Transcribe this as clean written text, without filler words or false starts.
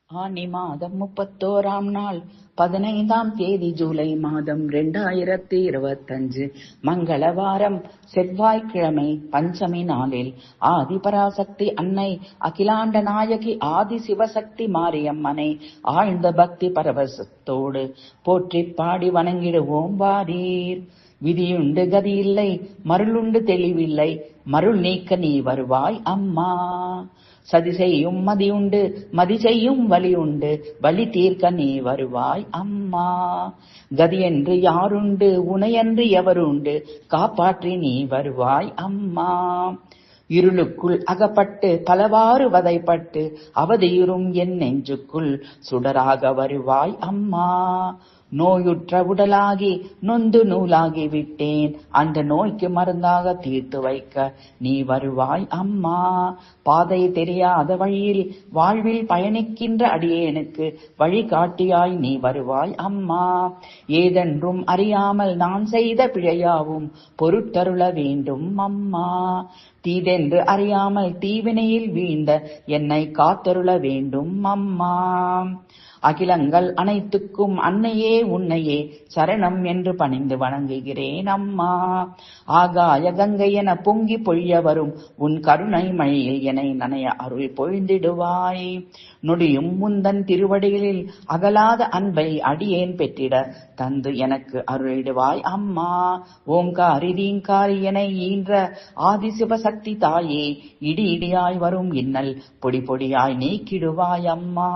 ஆனி மாதம் 31ஆம் நாள் 15ஆம் தேதி ஜூலை மாதம் 2025 மங்களவாரம் செவ்வாய்க்கிழமை பஞ்சமி நாளில் ஆதிபராசக்தி அன்னை அகிலாண்ட நாயகி ஆதி சிவசக்தி மாரியம்மனை ஆழ்ந்த பக்தி பரவசத்தோடு போற்றி பாடி வணங்கிடுவோம் வாரீர். விதியுண்டு கதியில்லை, மருளுண்டு தெளிவில்லை, மருள் நீக்க நீ வருவாய் அம்மா. சதி செய்யும் மதியுண்டு, மதி செய்யும் வலியுண்டு, வலி தீர்க்க நீ வருவாய் அம்மா. கதியென்று யாருண்டு, உனையன்று எவருண்டு, காப்பாற்றி நீ வருவாய் அம்மா. இருளுக்குள் அகப்பட்டு பலவாறு வதைப்பட்டு அவதியுறும் என் நெஞ்சுக்குள் சுடராக வருவாய் அம்மா. நோயுற்ற உடலாகி நொந்து நூலாகி விட்டேன், அந்த நோய்க்கு மருந்தாக தீர்த்து வைக்க நீ வருவாய் அம்மா. பாதை தெரியாத வழியில் வாழ்வில் பயணிக்கின்ற அடியேனுக்கு வழிகாட்டியாய் நீ வருவாய் அம்மா. ஏதென்றும் அறியாமல் நான் செய்த பிழையாவும் பொருட்டருள வேண்டும் அம்மா. தீதென்று அறியாமல் தீவினையில் வீழ்ந்த என்னை காத்தருள வேண்டும் அம்மா. அகிலங்கள் அனைத்துக்கும் அன்னையே உன்னையே சரணம் என்று பணிந்து வணங்குகிறேன் அம்மா. ஆகாய கங்கை என பொங்கி பொழிய வரும் உன் கருணை மழையில் என்னை நனைய அருள் பொழிந்திடுவாய். நொடியும் முந்தன் திருவடிகளில் அகலாத அன்பை அடியேன் பெற்றிட தந்து எனக்கு அருளிடுவாய் அம்மா. ஓங்காரி தீங்காரி என ஈன்ற ஆதிசிவசக்தி தாயே, இடி இடியாய் வரும் இன்னல் பொடி பொடியாய் நீக்கிடுவாய் அம்மா.